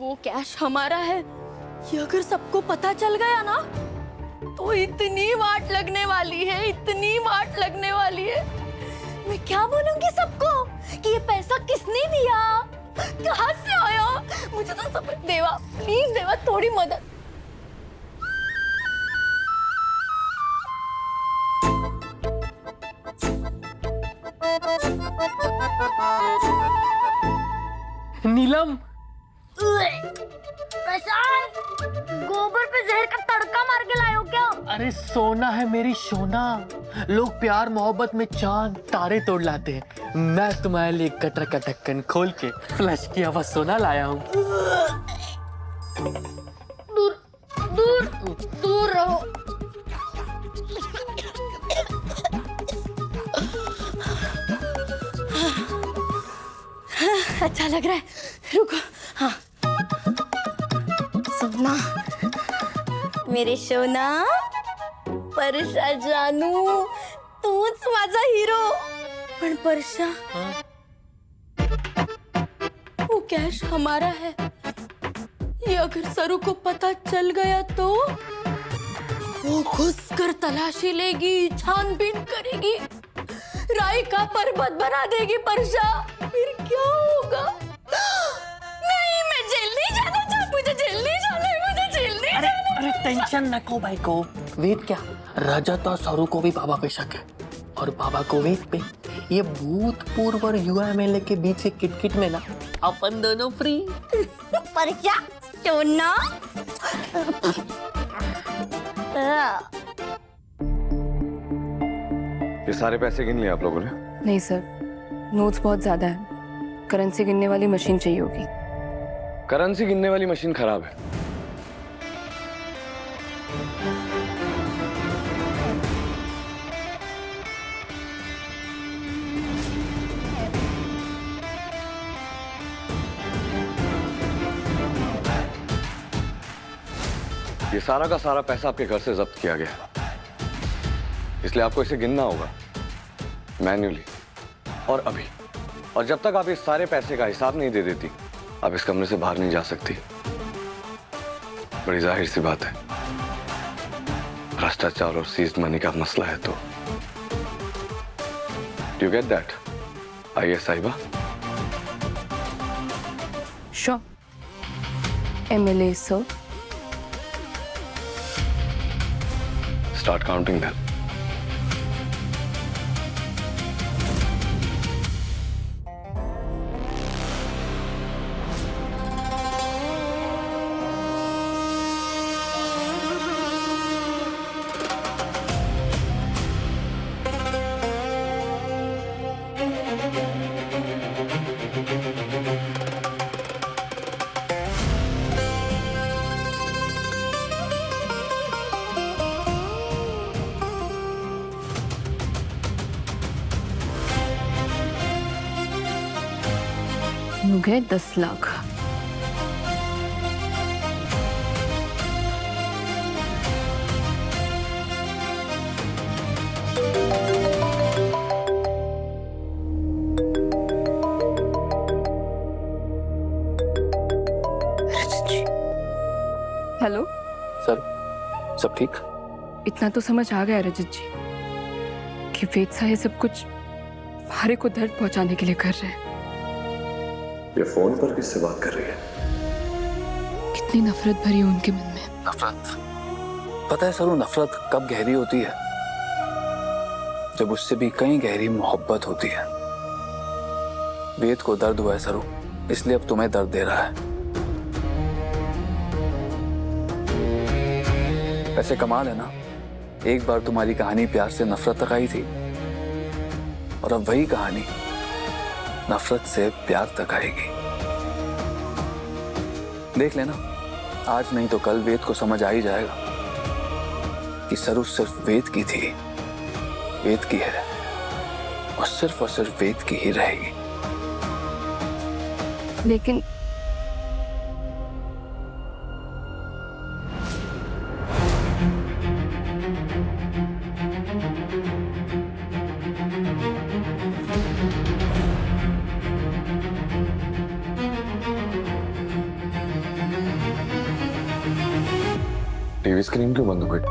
वो कैश हमारा है, ये अगर सबको पता चल गया ना तो इतनी वाट लगने वाली है, इतनी वाट लगने वाली है। मैं क्या बोलूंगी सबको कि ये पैसा किसने दिया, कहाँ से आया? मुझे तो सब देवा, प्लीज देवा थोड़ी मदद। नीलम, प्रशांत, गोबर पे जहर का तड़का मार के लाए हो क्या? अरे सोना है मेरी सोना। लोग प्यार मोहब्बत में चांद तारे तोड़ लाते हैं, मैं तुम्हारे लिए गटर का ढक्कन खोल के फ्लश किया हुआ सोना लाया हूँ। दूर दूर दूर रहो। अच्छा लग रहा है, रुको। हाँ, सोना, मेरे सोना, परशा जानू, तूच माझा हिरो। पण परशा, वो कैश हमारा है, ये अगर सरू को पता चल गया तो वो घुसकर तलाशी लेगी, छानबीन करेगी, राई का पर्वत बना देगी। परशा, फिर क्या होगा? नहीं, मैं जेल नहीं जाना चाहती, मुझे जेल नहीं जाना है, मुझे जेल नहीं जाना। अरे टेंशन नको भाई को। वेद क्या, रजत और सरू को भी बाबा पे शक है और बाबा को वेद पे। ये भूतपूर्व और युवा एमएलए के बीच से किटकिट में ना अपन दोनों फ्री। परशा, सोना। ये सारे पैसे गिन लिए आप लोगों ने? नहीं सर, नोट्स बहुत ज्यादा है, करेंसी गिनने वाली मशीन चाहिए होगी। करेंसी गिनने वाली मशीन खराब है। ये सारा का सारा पैसा आपके घर से जब्त किया गया, इसलिए आपको इसे गिनना होगा मैन्युअली और अभी। और जब तक आप इस सारे पैसे का हिसाब नहीं दे देती, आप इस कमरे से बाहर नहीं जा सकती। बड़ी जाहिर सी बात है, भ्रष्टाचार और सीज्ड मनी का मसला है। तो यू गेट दैट आईएएस साहिबा? Sure MLA sir. Start counting then. हो गए 10 लाख। हेलो सर, सब ठीक? इतना तो समझ आ गया रजत जी कि वेद सा ये सब कुछ हमारे को दर्द पहुंचाने के लिए कर रहे हैं। ये फोन पर किससे बात कर रही है? कितनी नफरत भरी है उनके मन में। नफरत? पता है सरू, नफरत कब गहरी होती है? जब उससे भी कहीं गहरी मोहब्बत होती है। वेद को दर्द हुआ है सरू, इसलिए अब तुम्हें दर्द दे रहा है। वैसे कमाल है ना, एक बार तुम्हारी कहानी प्यार से नफरत तक आई थी और अब वही कहानी नफरत से प्यार तक आएगी। देख लेना, आज नहीं तो कल वेद को समझ आ ही जाएगा कि सरू सिर्फ वेद की थी, वेद की है और सिर्फ वेद की ही रहेगी। लेकिन टीवी स्क्रीन क्यों बंद हो गई?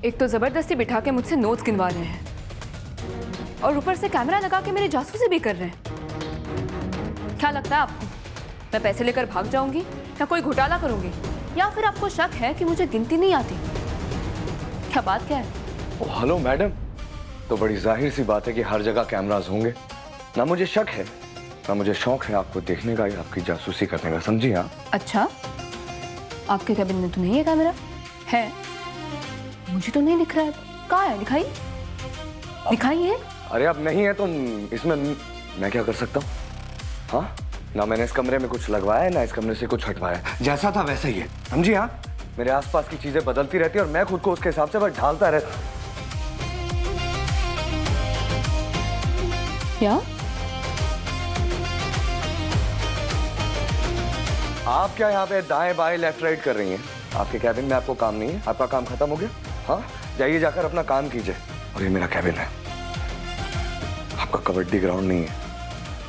एक तो जबरदस्ती बिठा के मुझसे नोट्स गिनवा रहे हैं और ऊपर से कैमरा लगा के मेरी जासूसी भी कर रहे हैं। क्या लगता है आपको मैं पैसे लेकर भाग जाऊंगी या कोई घोटाला करूंगी, या फिर आपको शक है कि मुझे गिनती नहीं आती? क्या बात क्या है? ओ हेलो मैडम, तो बड़ी जाहिर सी बात है कि हर जगह कैमरास होंगे। ना मुझे शक है, ना मुझे शौक है आपको देखने का या आपकी जासूसी करने का, समझी? हाँ। अच्छा, आपके कैबिन में तो नहीं है कैमरा? है? मुझे तो नहीं दिख रहा है। कहाँ है? दिखाई दिखाइए। अरे अब नहीं है तो इसमें मैं क्या कर सकता हूँ? हाँ, ना मैंने इस कमरे में कुछ लगवाया है ना इस कमरे से कुछ हटवाया है। जैसा था वैसा ही है, समझी? हाँ, मेरे आसपास की चीजें बदलती रहती है और मैं खुद को उसके हिसाब से बस ढालता रहता। क्या? आप क्या यहाँ पे दाएं बाएं लेफ्ट राइट कर रही हैं? आपके कैबिन में आपको काम नहीं है? आपका काम खत्म हो गया? हाँ, जाइए जाकर अपना काम कीजिए। और ये मेरा कैबिन है, आपका कबड्डी ग्राउंड नहीं है,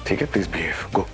ठीक है? Please behave, go.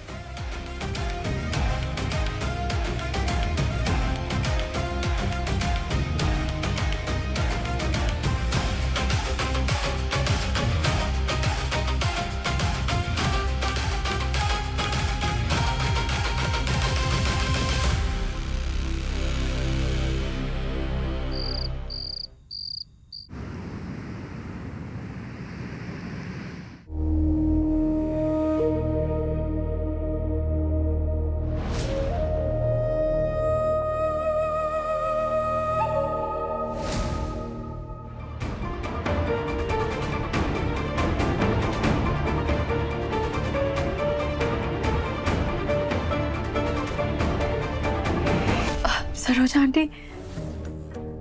Saroja aunty,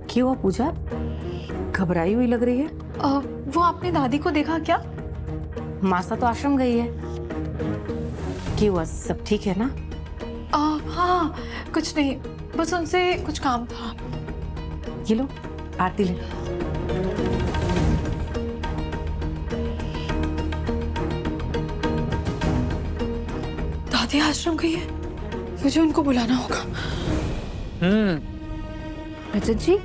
क्यों हुआ पूजा? घबराई हुई लग रही है। वो आपने दादी को देखा क्या? मासा तो आश्रम गई है। क्यों हुआ, सब ठीक है ना? हाँ, कुछ नहीं, बस उनसे कुछ काम था। ये लो आरती ले। दादी आश्रम गई है, मुझे उनको बुलाना होगा। रजत जी,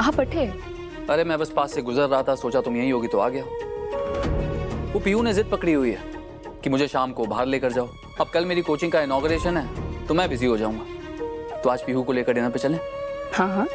आप बैठे? अरे मैं बस पास से गुजर रहा था, सोचा तुम यहीं होगी तो आ गया। वो पीयू ने जिद पकड़ी हुई है कि मुझे शाम को बाहर लेकर जाओ। अब कल मेरी कोचिंग का इनॉग्रेशन है तो मैं बिजी हो जाऊंगा, तो आज पीयू को लेकर डिनर पे चलें? हाँ हाँ,